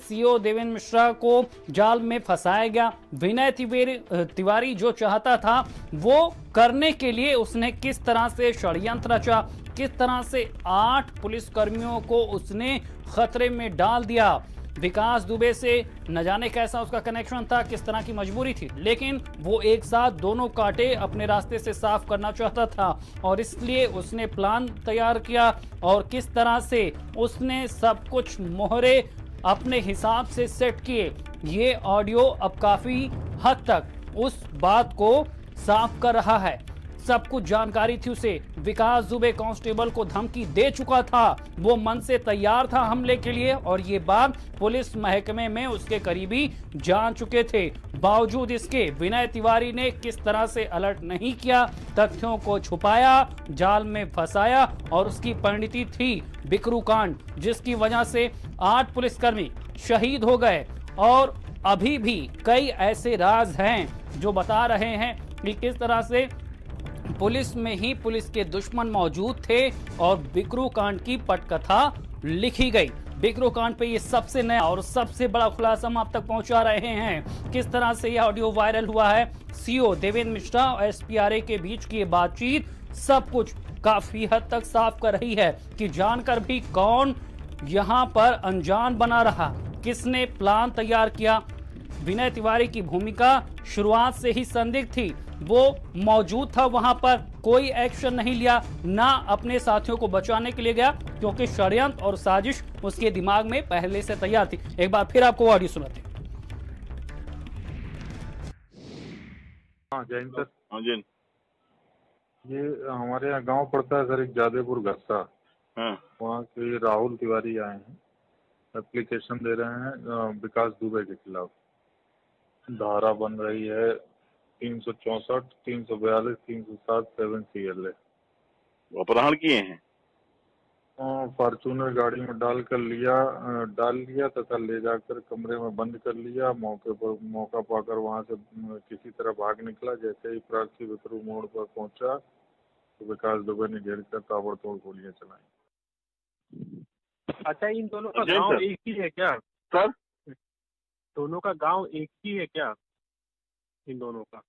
CO Devendra Mishra को जाल में फंसाया गया। विनय तिवारी जो चाहता था वो करने के लिए उसने किस तरह से षड्यंत्र रचा, किस तरह से 8 पुलिसकर्मियों को उसने खतरे में डाल दिया। विकास दुबे से न जाने कैसा उसका कनेक्शन था, किस तरह की मजबूरी थी, लेकिन वो एक साथ दोनों कांटे अपने रास्ते से साफ करना चाहता था और इसलिए उसने प्लान तैयार किया और किस तरह से उसने सब कुछ मोहरे अपने हिसाब से सेट किए। ये ऑडियो अब काफी हद तक उस बात को साफ कर रहा है। सब कुछ जानकारी थी उसे। विकास दुबे कांस्टेबल को धमकी दे चुका था, वो मन से तैयार था हमले के लिए और ये बात पुलिस महकमे में उसके करीबी जान चुके थे। बावजूद इसके विनय तिवारी ने किस तरह से अलर्ट नहीं किया, तथ्यों को छुपाया, जाल में फंसाया और उसकी परिणति थी बिकरू कांड, जिसकी वजह से 8 पुलिसकर्मी शहीद हो गए। और अभी भी कई ऐसे राज हैं जो बता रहे हैं कि किस तरह से पुलिस में ही पुलिस के दुश्मन मौजूद थे और बिकरू कांड की पटकथा लिखी गई। बिकरू कांड पे ये सबसे नया और सबसे बड़ा खुलासा हम आप तक पहुंचा रहे हैं। किस तरह से यह ऑडियो वायरल हुआ है, सीओ देवेंद्र मिश्रा और एसपीआरए के बीच की ये बातचीत सब कुछ काफी हद तक साफ कर रही है कि जानकर भी कौन यहां पर अनजान बना रहा, किसने प्लान तैयार किया। विनय तिवारी की भूमिका शुरुआत से ही संदिग्ध थी, वो मौजूद था वहां पर, कोई एक्शन नहीं लिया, ना अपने साथियों को बचाने के लिए गया क्योंकि षड्यंत्र और साजिश उसके दिमाग में पहले से तैयार थी। एक बार फिर आपको ऑडियो सुनाते हैं। हाँ जैन सर। हाँ जी। ये हमारे यहाँ गांव पड़ता है सर, एक जादेपुर घस्सा। हाँ। वहाँ के राहुल तिवारी आए हैं, एप्लीकेशन दे रहे हैं विकास दुबे के खिलाफ। धारा बन रही है 364, 342, 307 7 CLA। अपहरण किए हैं। फॉर्चूनर गाड़ी में डाल लिया तथा ले जाकर कमरे में बंद कर लिया। मौका पाकर वहां से किसी तरह भाग निकला। जैसे ही प्राची विक्रू मोड़ पर पहुंचा तो विकास दुबे ने घेर कर ताबड़तोड़ गोलियां चलाई। अच्छा, इन दोनों का गांव एक ही है क्या सर? दोनों का गांव एक ही है क्या? इन दोनों का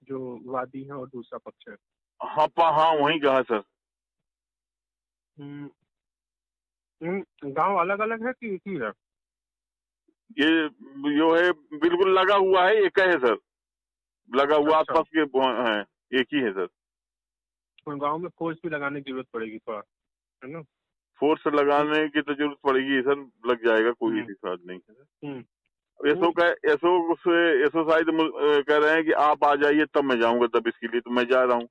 जो वादी है और दूसरा पक्ष है। हाँ वहीं का है सर। गांव अलग अलग है कि एक ही है? ये जो है बिल्कुल लगा हुआ है, एक है सर, लगा हुआ अच्छा। आसपास के हैं, एक ही है सर। तो गांव में फोर्स भी लगाने की जरूरत पड़ेगी थोड़ा, है ना? फोर्स लगाने की तो जरूरत पड़ेगी सर, लग जाएगा, कोई ऐसी बात नहीं है। एसओ शायद कह रहे हैं कि आप आ जाइए तब मैं जाऊंगा, तब इसके लिए तो मैं जा रहा हूँ,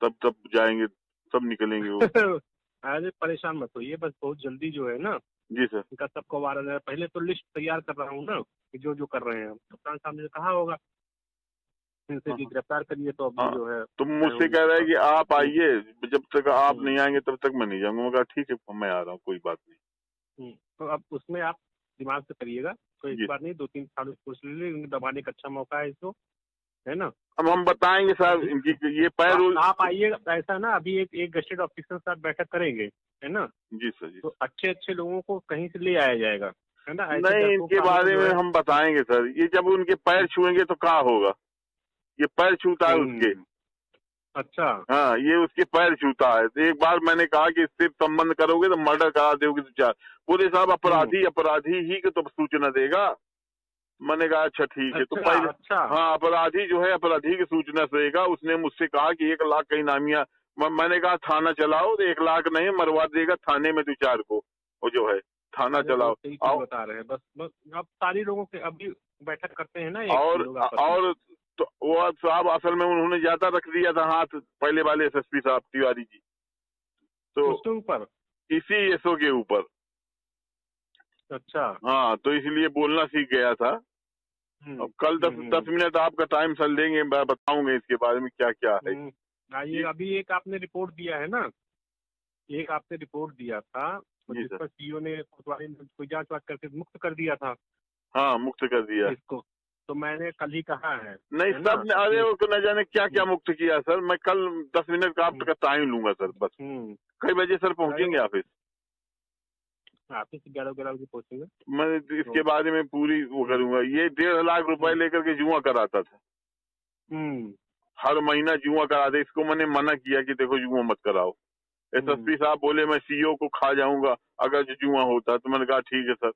तब जाएंगे, सब निकलेंगे वो। अरे परेशान मत होइए, बस बहुत जल्दी जो है ना जी सर। इनका सबको वारंट है। पहले तो लिस्ट तैयार कर रहा हूँ ना कि जो कर रहे हैं, कप्तान साहब ने कहा होगा इनसे कि गिरफ्तार करिए, तो अभी जो है तो मुझसे कह रहा है कि आप आइए, जब तक आप नहीं आएंगे तब तक मैं नहीं जाऊंगा। मैं कहा ठीक है मैं आ रहा हूँ, कोई बात नहीं। तो अब उसमें आप दिमाग से करिएगा, तो एक बार नहीं 2-3 साल कोशिश लीजिए, दबाने का अच्छा मौका है इसको, है ना? अब हम बताएंगे सर इनकी ये पैर। आप आइए, ऐसा ना अभी एक गस्टेड ऑफिसर साथ बैठक करेंगे, है ना? जी सर जी। तो अच्छे लोगों को कहीं से ले आया जाएगा, है ना? नहीं, इनके बारे में हम बताएंगे सर। ये जब उनके पैर छुएंगे तो क्या होगा, ये पैर छूता है उसके। अच्छा। हाँ, ये उसके पैर छूता है। तो एक बार मैंने कहा कि इससे संबंध करोगे तो मर्डर करा दोगे तो चार। बोले साहब अपराधी ही को तो सूचना देगा। मैंने कहा अच्छा ठीक है। तो पहले हाँ, अपराधी जो है अपराधी की सूचना देगा। उसने मुझसे कहा कि 1 लाख कहीं नामिया। मैंने कहा थाना चलाओ, तो 1 लाख नहीं मरवा देगा थाने में 2-4 को, वो जो है थाना चलाओ। बता रहे हैं बस अब सारी लोगों के अभी बैठक करते हैं ना और तो वो साहब असल में उन्होंने ज्यादा रख दिया था हाथ, पहले वाले एसएसपी साहब तिवारी जी, तो उसके ऊपर, इसी एसओ के ऊपर। अच्छा हाँ, तो इसलिए बोलना सीख गया था। अब कल 10 मिनट आपका टाइम सर लेंगे, मैं बताऊंगा इसके बारे में क्या क्या है। आइए, अभी एक आपने रिपोर्ट दिया है ना, एक आपने रिपोर्ट दिया था जिस पर सीओ ने कोतवाली कोई जांच करके मुक्त कर दिया था। हाँ, मुक्त कर दिया इसको, तो मैंने कल ही कहा है। नहीं सब ने, अरे वो न जाने क्या क्या मुक्त किया सर। मैं कल 10 मिनट का आपका टाइम लूंगा सर, बस। कई बजे सर पहुंचेंगे ऑफिस? ऑफिस 11 बजे पहुंचेंगे। मैं इसके बारे में पूरी वो करूंगा। ये 1.5 लाख रुपए लेकर के जुआ कराता था, हर महीना जुआ कराते। इसको मैंने मना किया कि देखो जुआ मत कराओ। SSP साहब बोले मैं CEO को खा जाऊंगा अगर जो जुआ होता। तो मैंने कहा ठीक है सर।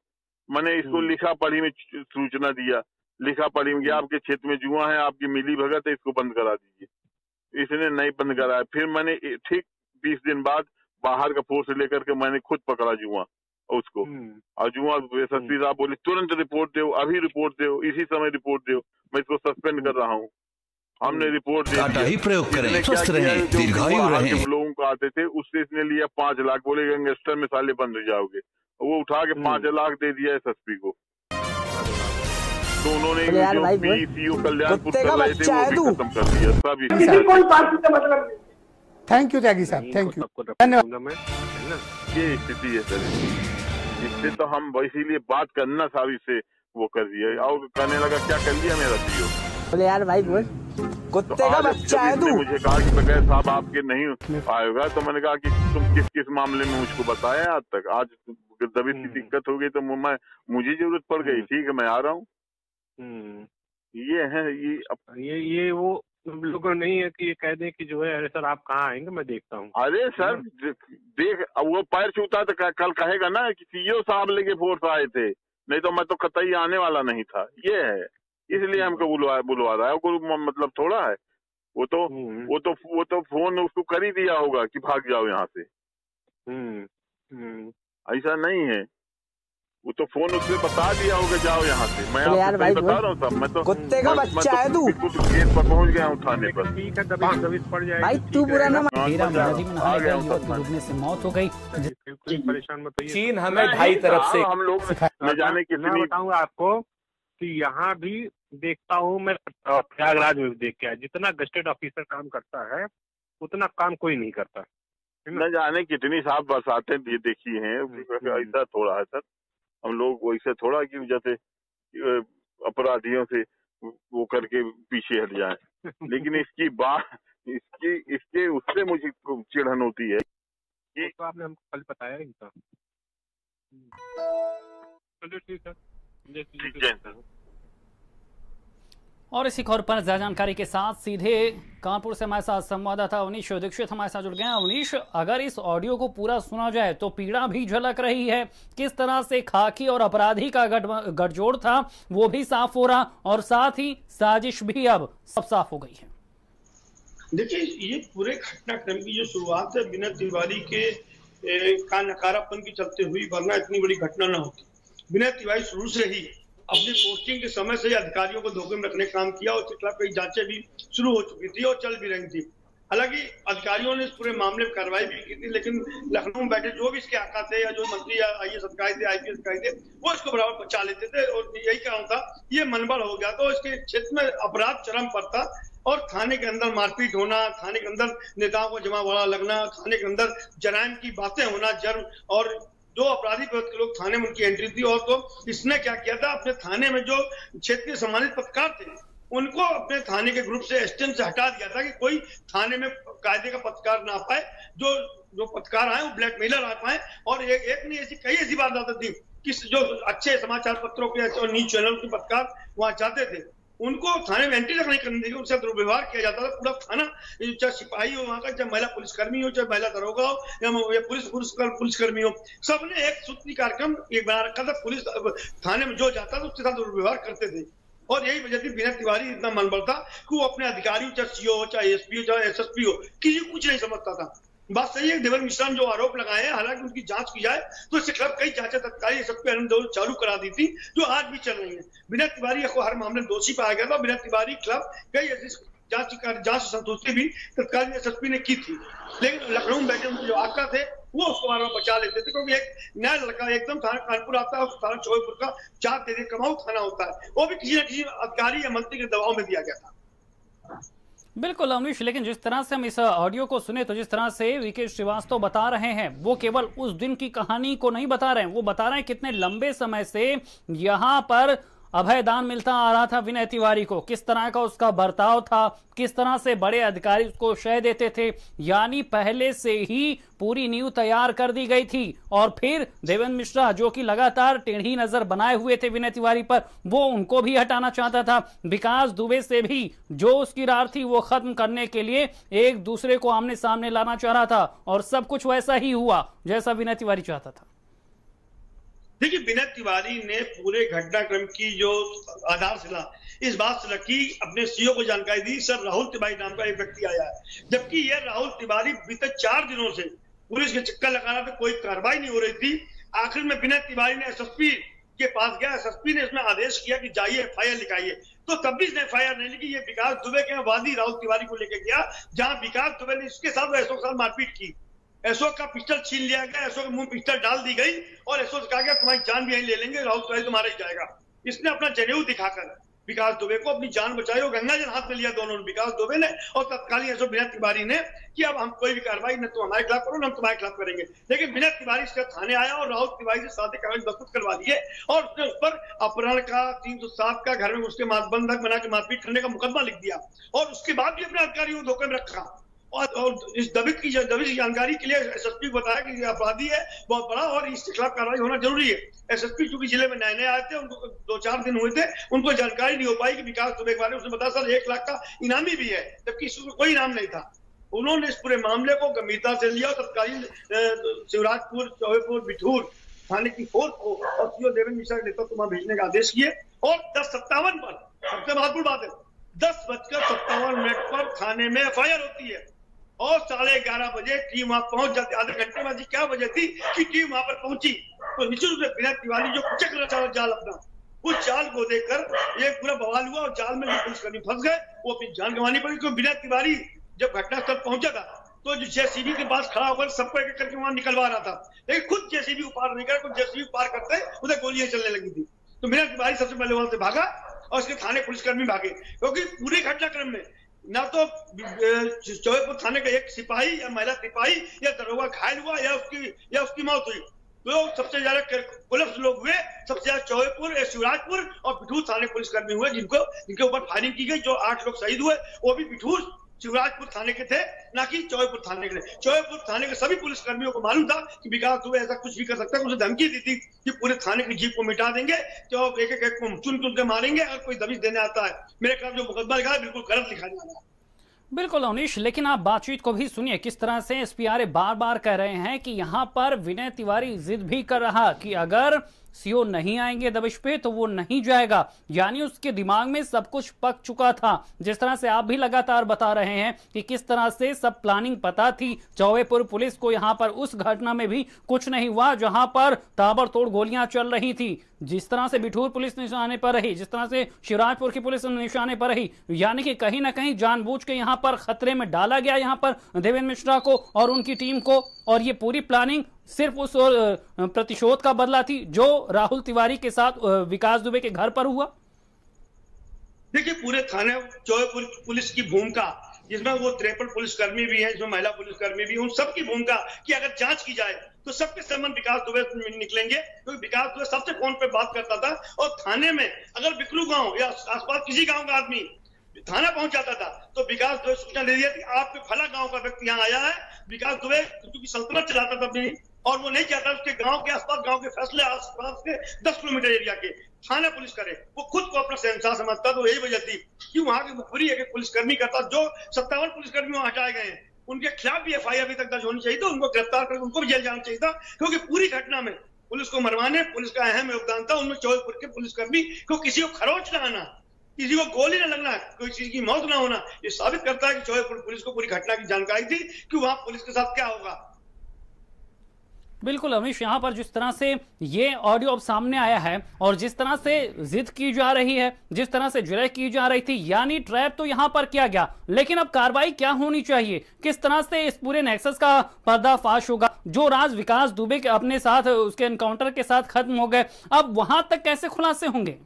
मैंने इसको लिखा पढ़ी में सूचना दिया, लिखा पढ़ी में आपके क्षेत्र में जुआ है, आपकी मिली भगत है, इसको बंद करा दीजिए। इसने नहीं बंद कराया। फिर मैंने ठीक 20 दिन बाद बाहर का फोर्स लेकर के मैंने खुद पकड़ा जुआ उसको, और जुआ SSP साहब बोले तुरंत रिपोर्ट दो, अभी रिपोर्ट दो, इसी समय रिपोर्ट दो, मैं इसको सस्पेंड कर रहा हूँ। हमने रिपोर्ट दे दी। प्रयोग करें, स्वस्थ रहें, दीर्घायु रहें। लोगों को आते थे उससे इसने लिया 5 लाख, बोले गैंगस्टर में साले बंद हो जाओगे। वो उठा के 5 लाख दे दिया SSP को। तो उन्होंने जो PCO कल्याणपुर कर रहे थे वो भी खत्म कर दिया सभी। थैंक यू त्यागी साहब, थैंक यू, धन्यवाद। ये स्थिति है सर, इससे तो हम इसीलिए बात करना साहब इससे वो कर दिया, और करने लगा क्या कर लिया मेरा CEO। बोले यार भाई बोल, कुत्ते का बच्चा है तू। मुझे कहा कि बगैर साहब आपके नहीं आएगा, तो मैंने कहा कि तुम किस किस मामले में मुझको बताया आज तक। आज दबी की दिक्कत हो गई तो मुझे जरूरत पड़ गई, ठीक है मैं आ रहा हूँ। ये है ये वो लोग नहीं है कि ये कह दें कि जो है अरे सर आप कहाँ आएंगे मैं देखता हूँ। अरे सर देख, वो पैर छूता तो कल कहेगा ना कि CEO साहब लेके फोर्स आए थे, नहीं तो मैं तो कतई आने वाला नहीं था। ये है, इसलिए हमको बुलवा रहा है। कोई मतलब थोड़ा है। वो तो फोन उसको कर ही दिया होगा कि भाग जाओ यहाँ से। ऐसा नहीं है, वो तो फोन उसने बता दिया होगा जाओ यहाँ से। मैं आपको बता रहा हूँ साहब, मैं तो कुत्ते का बच्चा है तू। गेट पर पहुँच गया हूँ थाने पर। ठीक है, दबिश पड़ जाएगी भाई तू बुरा ना डूबने से मौत हो गई। परेशान मत होइए। चीन हमें ढाई तरफ से हम लोग न जाने कितनी। बताऊंगा आपको कि यहाँ भी देखता हूँ मैं, प्रयागराज में देख के, जितना गस्टेड ऑफिसर काम करता है उतना काम कोई नहीं करता। न जाने कितनी साहब बरसातें देखी हैं। ऐसा थोड़ा है सर, हम लोग वैसे थोड़ा कि जैसे अपराधियों से वो करके पीछे हट जाए। लेकिन इसकी बात इसके उससे मुझे चिढ़न होती है कि तो आपने हमको कल बताया ही था। चलिए ठीक है, और इसी खबर पर ज्यादा जानकारी के साथ सीधे कानपुर से हमारे साथ संवाददाता अवनीश दीक्षित हमारे साथ जुड़ गए हैं। अवनीश, अगर इस ऑडियो को पूरा सुना जाए तो पीड़ा भी झलक रही है, किस तरह से खाकी और अपराधी का गठजोड़ था वो भी साफ हो रहा, और साथ ही साजिश भी अब सब साफ हो गई है। देखिए, ये पूरे घटनाक्रम की जो शुरुआत है विनय तिवारी के का नकारापन की चलते हुई, वरना इतनी बड़ी घटना न होती। विनय तिवारी शुरू से ही अपनी पोस्टिंग के समय से अधिकारियों को धोखे में रखने का काम किया, और उसके खिलाफ कई जांचें भी शुरू हो चुकी थी और चल भी रही थी। हालांकि अधिकारियों ने इस पूरे मामले में कार्रवाई भी की थी, लेकिन लखनऊ में बैठे जो भी इसके आका थे या जो मंत्री या IAS अधिकारी थे, IPS अधिकारी थे, वो इसको बराबर बचा लेते थे। और यही कारण था, ये मनबड़ हो गया तो इसके क्षेत्र में अपराध चरम पर था, और थाने के अंदर मारपीट होना, थाने के अंदर नेताओं को जमावड़ा लगना, थाने के अंदर जराइम की बातें होना, जर्म, और जो अपराधी पद के लोग थाने में उनकी एंट्री थी। और तो इसने क्या किया था, अपने थाने में जो क्षेत्रीय सम्मानित पत्रकार थे उनको अपने थाने के ग्रुप से STM से हटा दिया था कि कोई थाने में कायदे का पत्रकार ना आ पाए, जो पत्रकार आए वो ब्लैकमेलर आ पाए। और एक नहीं ऐसी कई ऐसी बात आती थी कि जो अच्छे समाचार पत्रों के और न्यूज चैनल के पत्रकार वहां जाते थे उनको थाने में एंट्री तक नहीं करने देगी, उनसे दुर्व्यवहार किया जाता था। पूरा थाना, चाहे सिपाही हो वहां का, चाहे महिला पुलिसकर्मी हो, चाहे महिला दरोगा हो, या पुलिसकर्मी हो, सबने एक सूत्री कार्यक्रम एक बना रखा था। पुलिस थाने में जो जाता था उसके साथ दुर्व्यवहार करते थे, और यही वजह थी विनय तिवारी इतना मनबड़ था कि वो अपने अधिकारियों, चाहे CO हो, चाहे SP हो, चाहे SSP हो, किसी को कुछ नहीं समझता था। बात सही है, देवर मिश्रा ने जो आरोप लगाए हैं, हालांकि उनकी जांच की जाए तो इसके खिलाफ कई जांचें तत्काल SSP चालू करा दी थी, जो आज भी चल रही है। विनय तिवारी को हर मामले में दोषी पाया गया था। विनय तिवारी के खिलाफ कई ऐसी जांच संतुष्टि भी तत्कालीन SSP ने की थी, लेकिन लखनऊ में बैठे उनके जो आका थे वो उसको बार बार बचा लेते थे, क्योंकि एक नया लड़का एकदम थाना कानपुर आता है, थाना चौबीपुर का 4 तेरे कमाऊ थाना होता है, वो भी किसी न किसी अधिकारी या मंत्री के दबाव में दिया गया था। बिल्कुल अवनीश, लेकिन जिस तरह से हम इस ऑडियो को सुने तो जिस तरह से VK श्रीवास्तव बता रहे हैं वो केवल उस दिन की कहानी को नहीं बता रहे हैं, वो बता रहे हैं कितने लंबे समय से यहाँ पर अभय दान मिलता आ रहा था विनय तिवारी को, किस तरह का उसका बर्ताव था, किस तरह से बड़े अधिकारी उसको शय देते थे, यानी पहले से ही पूरी नींव तैयार कर दी गई थी। और फिर देवेंद्र मिश्रा जो कि लगातार टेढ़ी नजर बनाए हुए थे विनय तिवारी पर, वो उनको भी हटाना चाहता था। विकास दुबे से भी जो उसकी रार थी वो खत्म करने के लिए एक दूसरे को आमने सामने लाना चाह रहा था, और सब कुछ वैसा ही हुआ जैसा विनय तिवारी चाहता था। देखिए, विनय तिवारी ने पूरे घटनाक्रम की जो आधारशिला इस बात से रखी, अपने सीओ को जानकारी दी, सर राहुल तिवारी नाम का एक व्यक्ति आया है, जबकि यह राहुल तिवारी बीते 4 दिनों से पुलिस के चक्कर लगा रहा था, कोई कार्रवाई नहीं हो रही थी। आखिर में विनय तिवारी ने एसएसपी के पास गया, एसएसपी ने इसमें आदेश किया कि जाइए एफआईआर लिखाइए, तो तब भी इसने एफआईआर नहीं लिखी। ये विकास दुबे के वादी राहुल तिवारी को लेकर गया, जहां विकास दुबे ने इसके साथ एसओ के साथ मारपीट की। एसओ का पिस्टल छीन लिया गया, एसओ के मुंह पिस्टल डाल दी गई और एसओ से कहा गया तुम्हारी जान भी यहीं ले लेंगे, राहुल तिवारी तुम्हारा ही जाएगा। इसने अपना जनेऊ दिखाकर विकास दुबे को अपनी जान बचाई और गंगाजल हाथ में लिया दोनों ने, विकास दुबे ने और तत्कालीन एसओ विनय तिवारी ने, कि अब हम कोई भी कार्रवाई न तो हमारे खिलाफ करो न हम तुम्हारे खिलाफ करेंगे। लेकिन विनय तिवारी इसके थाने आया और राहुल तिवारी से सादे कागज दस्तखत करवा दिए और उसने उस पर अपहरण का 307 का, घर में उसके बंधक बना के मारपीट करने का मुकदमा लिख दिया और उसके बाद भी अपने अधिकारियों को धोखे में रखा। और इस दबिश की जानकारी के लिए एसएसपी को बताया कि अपराधी है बहुत बड़ा और इसके खिलाफ कार्रवाई होना जरूरी है। एसएसपी चूंकि जिले में नए नए आए थे, उनको 2-4 दिन हुए थे, उनको जानकारी नहीं हो पाई कि विकास दुबे के बारे में। उसने बताया सर 1 लाख का इनामी भी है, जबकि इसमें कोई इनाम नहीं था। उन्होंने इस पूरे मामले को गंभीरता से लिया और तत्कालीन शिवराजपुर, चौबेपुर, बिठूर थाने की फोर्स को और सीओ देवेंद्र मिश्रा के नेतृत्व में भेजने का आदेश किए और 10:57 पर, सबसे महत्वपूर्ण बात है, 10:57 पर थाने में एफआईआर होती है और 11:30 बजे टीम वहां पहुंच जाती। आधे घंटे में क्या वजह थी कि टीम वहां पर पहुंची, तो निश्चित रूप से विनय तिवारी जो कुचक रहा था जाल अपना, उस जाल को देखकर ये पूरा बवाल हुआ और जाल में जो पुलिसकर्मी फंस गए, वो अपनी जान गंवानी पड़ी। क्योंकि विनय तिवारी जब घटनास्थल पहुंचा था तो जो जेसीबी के पास खड़ा होकर सबको एक करके वहां निकलवा रहा था, लेकिन खुद जेसीबी पार नहीं कर, कुछ जेसीबी पार करते उधर गोलियां चलने लगी थी। तो विनय तिवारी सबसे पहले वहां से भागा और उसके थाने पुलिसकर्मी भागे, क्योंकि पूरे घटनाक्रम में ना तो चौबेपुर थाने का एक सिपाही या महिला सिपाही या दरोगा घायल हुआ या उसकी मौत हुई। तो सबसे ज्यादा पुलिस लोग हुए, सबसे ज्यादा चौबेपुर, शिवराजपुर और बिठूर थाने पुलिसकर्मी हुए जिनके ऊपर फायरिंग की गई। जो 8 लोग शहीद हुए वो भी बिठूर शिवराजपुर थाने के थे, ना कि चौबेपुर थाने के थे। चौबेपुर थाने के सभी पुलिसकर्मियों को मालूम था कि विकास दुबे ऐसा कुछ भी कर सकता है। उसे धमकी दी थी कि पूरे थाने की जीप को मिटा देंगे, तो एक एक को चुन के मारेंगे, अगर कोई दबिश देने आता है। मेरे खिलाफ जो मुकदमा लिखा है बिल्कुल गलत लिखा जा रहा है। बिल्कुल अवनीश, लेकिन आप बातचीत को भी सुनिए, किस तरह से एसपीआर बार बार कह रहे हैं कि यहां पर विनय तिवारी जिद भी कर रहा कि अगर सीओ नहीं आएंगे दबिश पे तो वो नहीं जाएगा, यानी उसके दिमाग में सब कुछ पक चुका था। जिस तरह से आप भी लगातार बता रहे हैं कि किस तरह से सब प्लानिंग पता थी। चौबेपुर पुलिस को यहां पर उस घटना में भी कुछ नहीं हुआ जहां पर ताबड़तोड़ गोलियां चल रही थी। जिस तरह से बिठूर पुलिस निशाने पर रही, जिस तरह से शिवराजपुर की पुलिस निशाने पर रही, यानी कि कहीं ना कहीं जानबूझ के यहां पर खतरे में डाला गया यहां पर देवेंद्र मिश्रा को और उनकी टीम को, और ये पूरी प्लानिंग सिर्फ उस प्रतिशोध का बदला थी जो राहुल तिवारी के साथ विकास दुबे के घर पर हुआ। देखिए, पूरे थाने चौबेपुर पुलिस की भूमिका, जिसमें वो 53 पुलिसकर्मी भी हैं, जिसमें महिला पुलिसकर्मी भी, उन सबकी भूमिका कि अगर जांच की जाए तो सबके संबंध विकास दुबे निकलेंगे, क्योंकि विकास दुबे सबसे फोन पे बात करता था। और थाने में अगर बिकलू गांव या आसपास किसी गांव का आदमी थाना पहुंच जाता था तो विकास दुबे सूचना दे दिया कि आपके फला गांव का व्यक्ति यहाँ आया है। विकास दुबे क्योंकि सल्तनत चलाता था अपनी, और वो नहीं चाहता उसके गांव के आसपास, गांव के फैसले आसपास के 10 किलोमीटर एरिया के थाना पुलिस करे। वो खुद को अपना शहंशाह समझता, तो यही वजह थी कि वहां की मुखबिरी एक पुलिसकर्मी करता। जो 57 पुलिसकर्मी वहां हटाए गए हैं उनके खिलाफ भी एफआईआर अभी तक दर्ज होनी चाहिए, तो उनको गिरफ्तार करके उनको भी जेल जाना चाहिए था, क्योंकि पूरी घटना में पुलिस को मरवाने पुलिस का अहम योगदान था। उनमें चौबेपुर के पुलिसकर्मी को किसी को खरोच न आना, किसी को गोली न लगना, कोई चीज की मौत ना होना, ये साबित करता है कि चौबेपुर पुलिस को पूरी घटना की जानकारी थी कि वहां पुलिस के साथ क्या होगा। बिल्कुल अमीश, यहाँ पर जिस तरह से ये ऑडियो अब सामने आया है और जिस तरह से जिद की जा रही है, जिस तरह से जुर्म की जा रही थी, यानी ट्रैप तो यहाँ पर किया गया, लेकिन अब कार्रवाई क्या होनी चाहिए? किस तरह से इस पूरे नेक्सस का पर्दाफाश होगा? जो राज विकास दुबे के अपने साथ उसके एनकाउंटर के साथ खत्म हो गए, अब वहां तक कैसे खुलासे होंगे?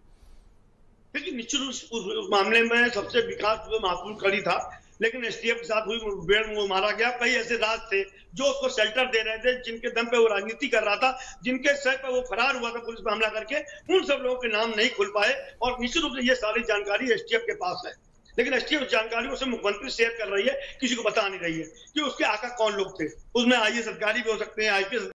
देखिए, निश्चित उस मामले में सबसे विकास दुबे महत्वपूर्ण कड़ी था। लेकिन एसटीएफ के साथ हुई मुठभेड़ में वो मारा गया। कई ऐसे राज थे जो उसको शेल्टर दे रहे थे, जिनके दम पे वो राजनीति कर रहा था, जिनके सर पे वो फरार हुआ था पुलिस पे हमला करके, उन सब लोगों के नाम नहीं खुल पाए। और निश्चित रूप से ये सारी जानकारी एसटीएफ के पास है, लेकिन एसटीएफ जानकारी उसे मुख्यमंत्री शेयर कर रही है, किसी को बता नहीं रही है कि उसके आका कौन लोग थे। उसमें आईएएस अधिकारी भी हो सकते हैं, आईपीएस